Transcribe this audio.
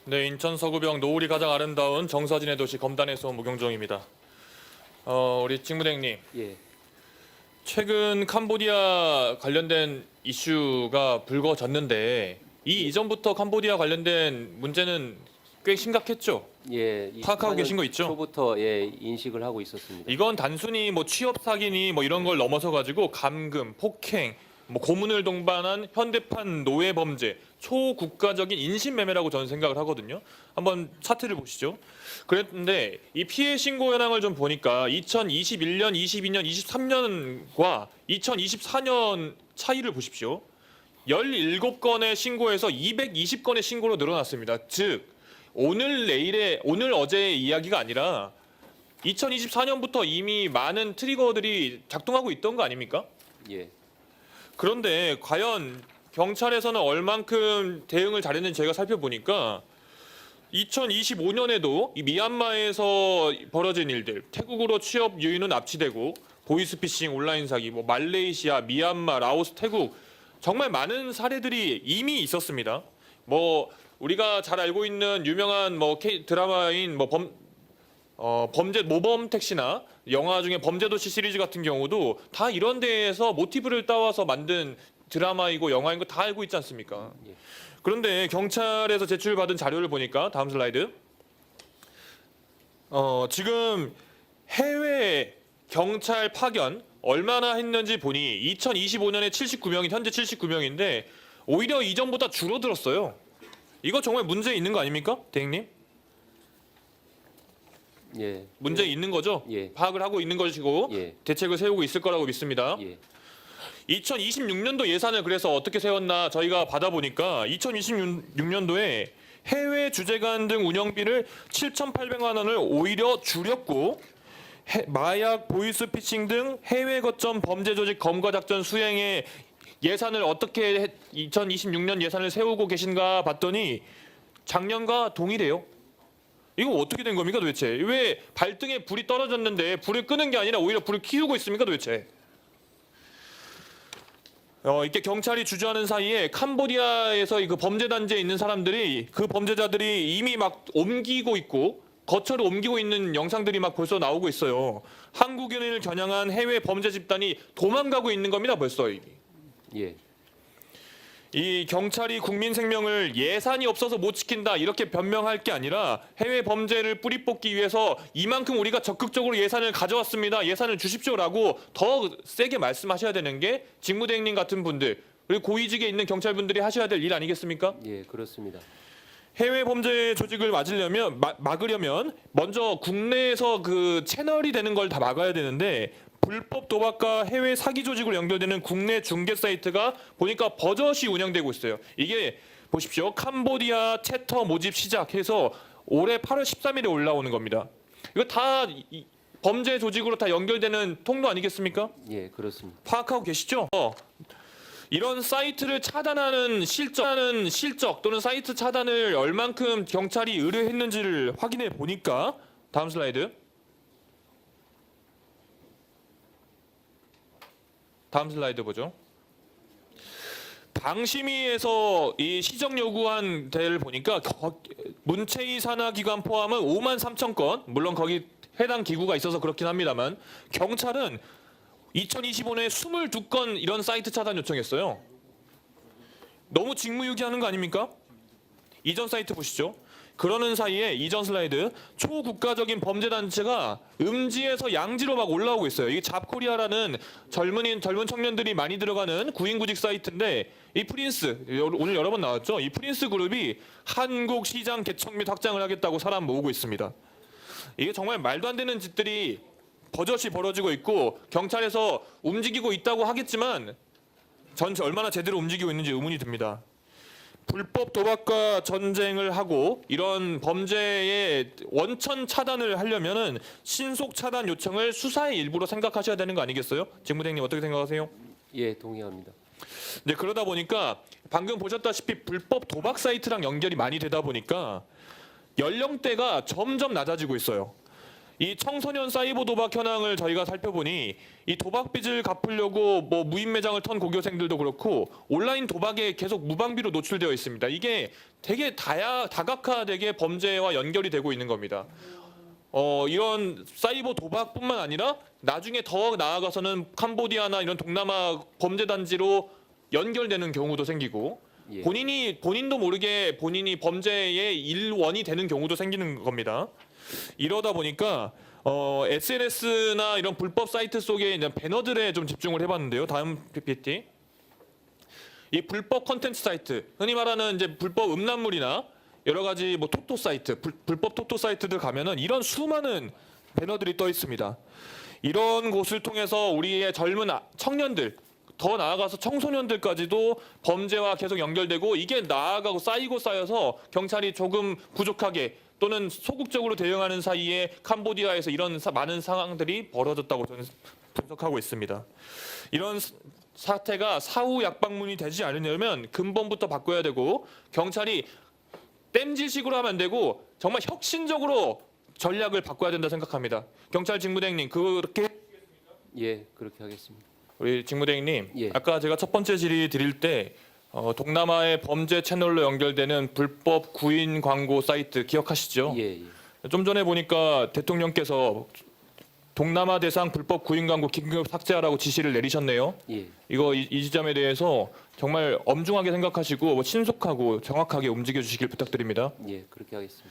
네, 인천 서구병 노을이 가장 아름다운 정서진의 도시 검단에서 온 무경종입니다. 우리 직무대행님, 예, 최근 캄보디아 관련된 이슈가 불거졌는데 이 이전부터 캄보디아 관련된 문제는 꽤 심각했죠? 예. 파악하고 계신 거 있죠? 초부터 인식을 하고 있었습니다. 이건 단순히 뭐 취업 사기니 뭐 이런 걸 넘어서 가지고 감금, 폭행, 뭐 고문을 동반한 현대판 노예 범죄, 초국가적인 인신매매라고 저는 생각을 하거든요. 한번 차트를 보시죠. 그랬는데 이 피해 신고 현황을 좀 보니까 2021년, 22년, 23년과 2024년 차이를 보십시오. 17건의 신고에서 220건의 신고로 늘어났습니다. 즉 오늘 어제의 이야기가 아니라 2024년부터 이미 많은 트리거들이 작동하고 있던 거 아닙니까? 예, 그런데 과연 경찰에서는 얼만큼 대응을 잘했는지 제가 살펴보니까 2025년에도 이 미얀마에서 벌어진 일들, 태국으로 취업 유인은 납치되고 보이스피싱, 온라인 사기, 뭐 말레이시아, 미얀마, 라오스, 태국 정말 많은 사례들이 이미 있었습니다. 뭐 우리가 잘 알고 있는 유명한 뭐 드라마인 뭐 범죄 모범 택시나 영화 중에 범죄도시 시리즈 같은 경우도 다 이런 데에서 모티브를 따와서 만든 드라마이고 영화인 거 다 알고 있지 않습니까? 예. 그런데 경찰에서 제출받은 자료를 보니까 다음 슬라이드. 지금 해외 경찰 파견 얼마나 했는지 보니 2025년에 79명인 현재 79명인데 오히려 이전보다 줄어들었어요. 이거 정말 문제 있는 거 아닙니까, 대행님? 예, 문제 있는 거죠? 예. 파악을 하고 있는 것이고 예, 대책을 세우고 있을 거라고 믿습니다. 예, 2026년도 예산을 그래서 어떻게 세웠나 저희가 받아보니까 2026년도에 해외 주재관 등 운영비를 7,800만 원을 오히려 줄였고 마약, 보이스피싱 등 해외 거점 범죄 조직 검거 작전 수행에 예산을 어떻게 2026년 예산을 세우고 계신가 봤더니 작년과 동일해요. 이거 어떻게 된 겁니까 도대체? 왜 발등에 불이 떨어졌는데 불을 끄는 게 아니라 오히려 불을 키우고 있습니까 도대체? 이렇게 경찰이 주저하는 사이에 캄보디아에서 그 범죄 단지에 있는 사람들이 그 범죄자들이 이미 막 옮기고 있고 거처를 옮기고 있는 영상들이 막 벌써 나오고 있어요. 한국인을 겨냥한 해외 범죄 집단이 도망가고 있는 겁니다 벌써 이미. 예, 이 경찰이 국민 생명을 예산이 없어서 못 지킨다 이렇게 변명할 게 아니라 해외 범죄를 뿌리 뽑기 위해서 이만큼 우리가 적극적으로 예산을 가져왔습니다. 예산을 주십시오라고 더 세게 말씀하셔야 되는 게 직무대행님 같은 분들 그리고 고위직에 있는 경찰분들이 하셔야 될 일 아니겠습니까? 예, 그렇습니다. 해외 범죄 조직을 막으려면 먼저 국내에서 그 채널이 되는 걸 다 막아야 되는데 불법 도박과 해외 사기 조직으로 연결되는 국내 중개 사이트가 보니까 버젓이 운영되고 있어요. 이게 보십시오. 캄보디아 채터 모집 시작해서 올해 8월 13일에 올라오는 겁니다. 이거 다 범죄 조직으로 다 연결되는 통로 아니겠습니까? 예, 그렇습니다. 파악하고 계시죠? 이런 사이트를 차단하는 실적 또는 사이트 차단을 얼만큼 경찰이 의뢰했는지를 확인해 보니까 다음 슬라이드. 다음 슬라이드 보죠. 방심위에서 이 시정 요구한 데를 보니까 문체위 산하 기관 포함은 5만 3천 건, 물론 거기 해당 기구가 있어서 그렇긴 합니다만 경찰은 2025년에 22건 이런 사이트 차단 요청했어요. 너무 직무유기하는 거 아닙니까? 이전 사이트 보시죠. 그러는 사이에 이전 슬라이드 초국가적인 범죄 단체가 음지에서 양지로 막 올라오고 있어요. 이게 잡코리아라는 젊은 청년들이 많이 들어가는 구인구직 사이트인데 이 프린스 오늘 여러 번 나왔죠. 이 프린스 그룹이 한국 시장 개척 및 확장을 하겠다고 사람 모으고 있습니다. 이게 정말 말도 안 되는 짓들이 버젓이 벌어지고 있고 경찰에서 움직이고 있다고 하겠지만 전체 얼마나 제대로 움직이고 있는지 의문이 듭니다. 불법 도박과 전쟁을 하고 이런 범죄의 원천 차단을 하려면은 신속 차단 요청을 수사의 일부로 생각하셔야 되는 거 아니겠어요? 직무대행님 어떻게 생각하세요? 예, 동의합니다. 네, 그러다 보니까 방금 보셨다시피 불법 도박 사이트랑 연결이 많이 되다 보니까 연령대가 점점 낮아지고 있어요. 이 청소년 사이버 도박 현황을 저희가 살펴보니 이 도박 빚을 갚으려고 뭐 무인 매장을 턴 고교생들도 그렇고 온라인 도박에 계속 무방비로 노출되어 있습니다. 이게 되게 다각화되게 범죄와 연결이 되고 있는 겁니다. 이런 사이버 도박뿐만 아니라 나중에 더 나아가서는 캄보디아나 이런 동남아 범죄 단지로 연결되는 경우도 생기고 예. 본인도 모르게 본인이 범죄의 일원이 되는 경우도 생기는 겁니다. 이러다 보니까 SNS나 이런 불법 사이트 속에 있는 배너들에 좀 집중을 해봤는데요. 다음 PPT. 이 불법 컨텐츠 사이트, 흔히 말하는 이제 불법 음란물이나 여러 가지 뭐 토토 사이트, 불법 토토 사이트들 가면은 이런 수많은 배너들이 떠 있습니다. 이런 곳을 통해서 우리의 젊은 청년들, 더 나아가서 청소년들까지도 범죄와 계속 연결되고 이게 나아가고 쌓이고 쌓여서 경찰이 조금 부족하게 또는 소극적으로 대응하는 사이에 캄보디아에서 이런 많은 상황들이 벌어졌다고 저는 분석하고 있습니다. 이런 사태가 사후 약방문이 되지 않으려면 근본부터 바꿔야 되고 경찰이 땜질식으로 하면 안 되고 정말 혁신적으로 전략을 바꿔야 된다 생각합니다. 경찰 직무대행님 그렇게 예, 그렇게 하겠습니다. 우리 직무대행님 예. 아까 제가 첫 번째 질의 드릴 때 동남아의 범죄 채널로 연결되는 불법 구인 광고 사이트 기억하시죠? 예, 예. 좀 전에 보니까 대통령께서 동남아 대상 불법 구인 광고 긴급 삭제하라고 지시를 내리셨네요. 예. 이거 이 지점에 대해서 정말 엄중하게 생각하시고 신속하고 정확하게 움직여 주시길 부탁드립니다. 예, 그렇게 하겠습니다.